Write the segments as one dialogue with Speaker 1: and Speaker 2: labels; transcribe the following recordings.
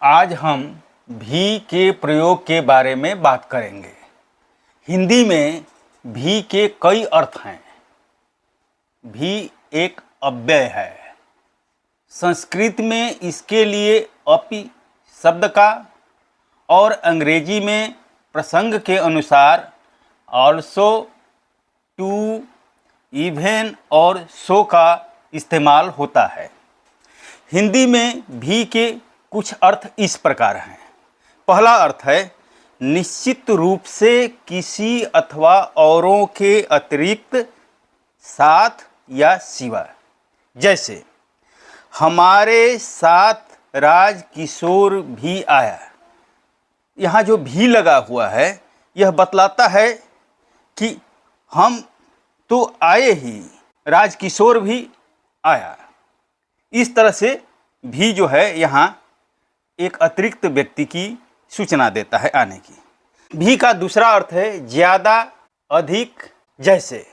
Speaker 1: आज हम भी के प्रयोग के बारे में बात करेंगे। हिंदी में भी के कई अर्थ हैं। भी एक अव्यय है। संस्कृत में इसके लिए अपि शब्द का और अंग्रेजी में प्रसंग के अनुसार ऑल्सो, टू, इवन और सो का इस्तेमाल होता है। हिंदी में भी के कुछ अर्थ इस प्रकार हैं। पहला अर्थ है निश्चित रूप से किसी अथवा औरों के अतिरिक्त, साथ या सिवा। जैसे हमारे साथ राजकिशोर भी आया। यहाँ जो भी लगा हुआ है यह बतलाता है कि हम तो आए ही, राजकिशोर भी आया। इस तरह से भी जो है यहाँ एक अतिरिक्त व्यक्ति की सूचना देता है आने की। भी का दूसरा अर्थ है ज़्यादा, अधिक। जैसे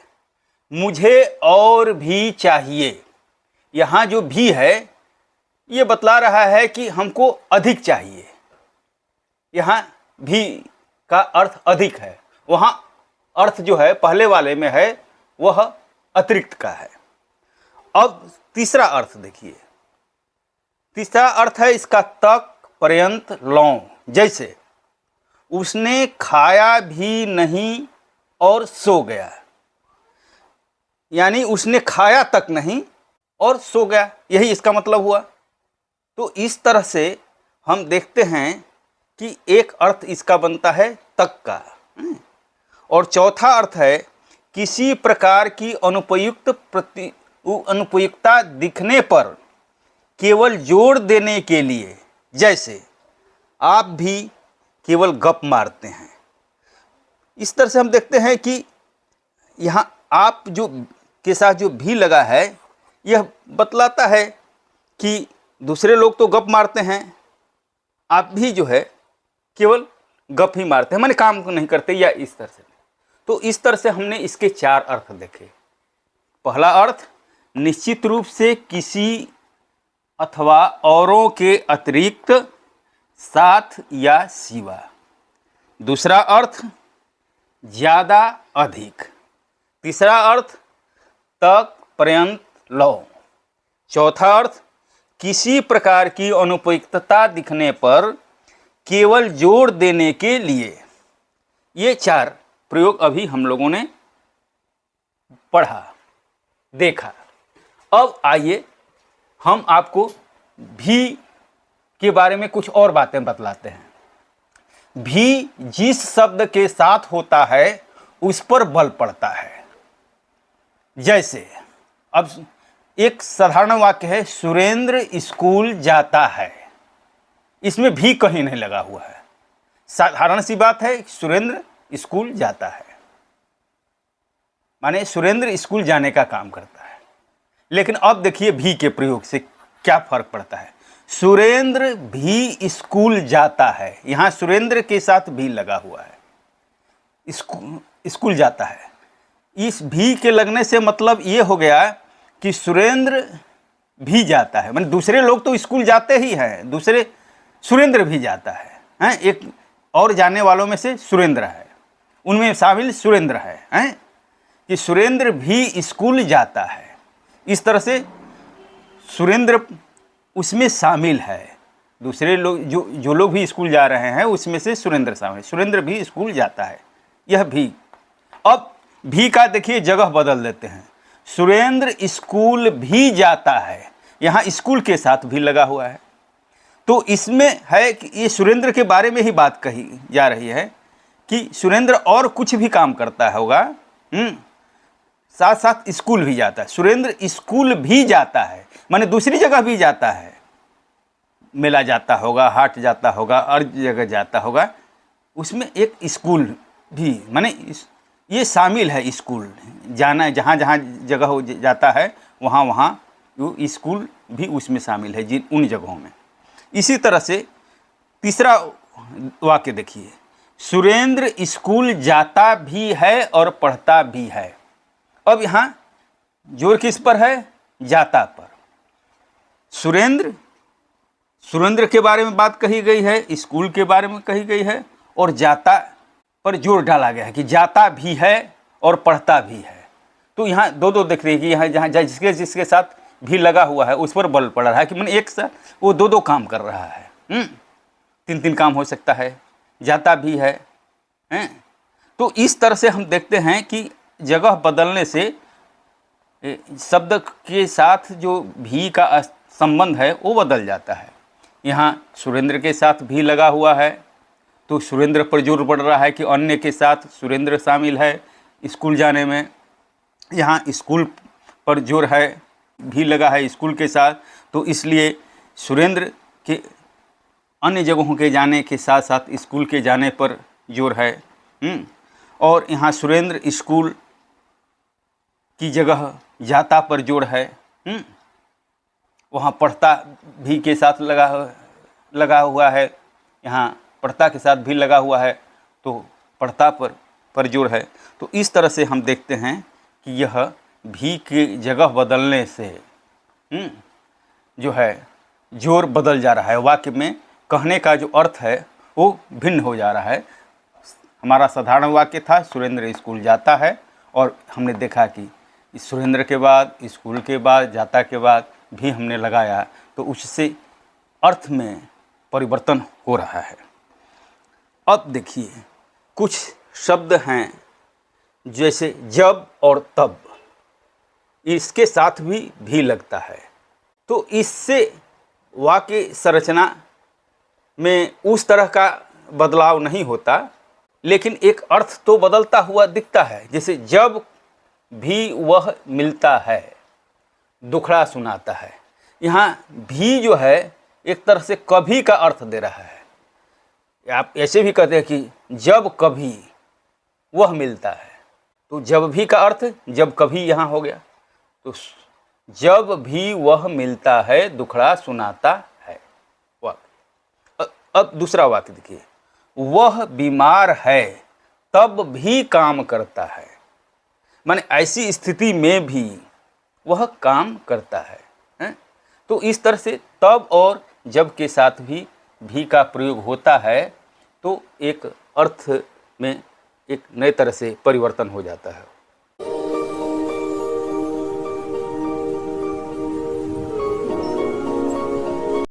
Speaker 1: मुझे और भी चाहिए। यहाँ जो भी है ये बतला रहा है कि हमको अधिक चाहिए। यहाँ भी का अर्थ अधिक है। वहाँ अर्थ जो है पहले वाले में है वह अतिरिक्त का है। अब तीसरा अर्थ देखिए। तीसरा अर्थ है इसका तक, पर्यंत, लौं। जैसे उसने खाया भी नहीं और सो गया। यानी उसने खाया तक नहीं और सो गया, यही इसका मतलब हुआ। तो इस तरह से हम देखते हैं कि एक अर्थ इसका बनता है तक का। और चौथा अर्थ है किसी प्रकार की अनुपयुक्तता दिखने पर केवल जोड़ देने के लिए। जैसे आप भी केवल गप मारते हैं। इस तरह से हम देखते हैं कि यहाँ आप जो के साथ जो भी लगा है यह बतलाता है कि दूसरे लोग तो गप मारते हैं, आप भी जो है केवल गप ही मारते हैं, माने काम को नहीं करते, या इस तरह से। तो इस तरह से हमने इसके चार अर्थ देखे। पहला अर्थ निश्चित रूप से किसी अथवा औरों के अतिरिक्त, साथ या सिवा। दूसरा अर्थ ज़्यादा, अधिक। तीसरा अर्थ तक, पर्यंत, लौ। चौथा अर्थ किसी प्रकार की अनुपयुक्तता दिखने पर केवल जोड़ देने के लिए। ये चार प्रयोग अभी हम लोगों ने पढ़ा, देखा। अब आइए हम आपको भी के बारे में कुछ और बातें बतलाते हैं। भी जिस शब्द के साथ होता है उस पर बल पड़ता है। जैसे अब एक साधारण वाक्य है सुरेंद्र स्कूल जाता है। इसमें भी कहीं नहीं लगा हुआ है, साधारण सी बात है, सुरेंद्र स्कूल जाता है, माने सुरेंद्र स्कूल जाने का काम करता है। लेकिन अब देखिए भी के प्रयोग से क्या फर्क पड़ता है। सुरेंद्र भी स्कूल जाता है। यहाँ सुरेंद्र के साथ भी लगा हुआ है, स्कूल जाता है। इस भी के लगने से मतलब ये हो गया कि सुरेंद्र भी जाता है, माने दूसरे लोग तो स्कूल जाते ही हैं, दूसरे सुरेंद्र भी जाता है। एक और जाने वालों में से सुरेंद्र है, उनमें शामिल सुरेंद्र है, कि सुरेंद्र भी स्कूल जाता है। इस तरह से सुरेंद्र उसमें शामिल है। दूसरे लोग जो लोग भी स्कूल जा रहे हैं उसमें से सुरेंद्र शामिल है। सुरेंद्र भी स्कूल जाता है, यह भी। अब भी का देखिए जगह बदल देते हैं। सुरेंद्र स्कूल भी जाता है। यहाँ स्कूल के साथ भी लगा हुआ है। तो इसमें है कि ये सुरेंद्र के बारे में ही बात कही जा रही है कि सुरेंद्र और कुछ भी काम करता होगा, साथ साथ स्कूल भी जाता है। सुरेंद्र स्कूल भी जाता है, माने दूसरी जगह भी जाता है, मेला जाता होगा, हाट जाता होगा, और जगह जाता होगा, उसमें एक स्कूल भी, माने ये शामिल है। स्कूल जाना, जहाँ जहाँ जगह हो जाता है वहाँ वहाँ वो स्कूल भी उसमें शामिल है, जिन उन जगहों में। इसी तरह से तीसरा वाक्य देखिए, सुरेंद्र स्कूल जाता भी है और पढ़ता भी है। अब यहाँ जोर किस पर है? जाता पर। सुरेंद्र सुरेंद्र के बारे में बात कही गई है, स्कूल के बारे में कही गई है, और जाता पर जोर डाला गया है कि जाता भी है और पढ़ता भी है। तो यहाँ दो दो दिख रही है कि यहाँ जहाँ जिसके जिसके साथ भी लगा हुआ है उस पर बल पड़ रहा है कि मैंने एक साथ वो दो दो काम कर रहा है। तीन तीन काम हो सकता है, जाता भी है। तो इस तरह से हम देखते हैं कि जगह बदलने से शब्द के साथ जो भी का संबंध है वो बदल जाता है। यहाँ सुरेंद्र के साथ भी लगा हुआ है तो सुरेंद्र पर जोर पड़ रहा है कि अन्य के साथ सुरेंद्र शामिल है स्कूल जाने में। यहाँ स्कूल पर जोर है, भी लगा है स्कूल के साथ, तो इसलिए सुरेंद्र के अन्य जगहों के जाने के साथ साथ स्कूल के जाने पर जोर है। और यहाँ सुरेंद्र स्कूल की जगह जाता पर जोर है। वहाँ पढ़ता भी के साथ लगा हुआ है, यहाँ पढ़ता के साथ भी लगा हुआ है तो पढ़ता पर जोर है। तो इस तरह से हम देखते हैं कि यह भी की जगह बदलने से जो है जोर बदल जा रहा है। वाक्य में कहने का जो अर्थ है वो भिन्न हो जा रहा है। हमारा साधारण वाक्य था सुरेंद्र स्कूल जाता है, और हमने देखा कि सुरेंद्र के बाद, स्कूल के बाद, जाता के बाद भी हमने लगाया, तो उससे अर्थ में परिवर्तन हो रहा है। अब देखिए कुछ शब्द हैं जैसे जब और तब, इसके साथ भी लगता है, तो इससे वाक्य संरचना में उस तरह का बदलाव नहीं होता, लेकिन एक अर्थ तो बदलता हुआ दिखता है। जैसे जब भी वह मिलता है दुखड़ा सुनाता है, यहाँ भी जो है एक तरह से कभी का अर्थ दे रहा है। आप ऐसे भी कहते हैं कि जब कभी वह मिलता है, तो जब भी का अर्थ जब कभी यहाँ हो गया, तो जब भी वह मिलता है दुखड़ा सुनाता है। वाक्य अब दूसरा वाक्य देखिए, वह बीमार है तब भी काम करता है, माने ऐसी स्थिति में भी वह काम करता है। तो इस तरह से तब और जब के साथ भी का प्रयोग होता है, तो एक अर्थ में एक नए तरह से परिवर्तन हो जाता है।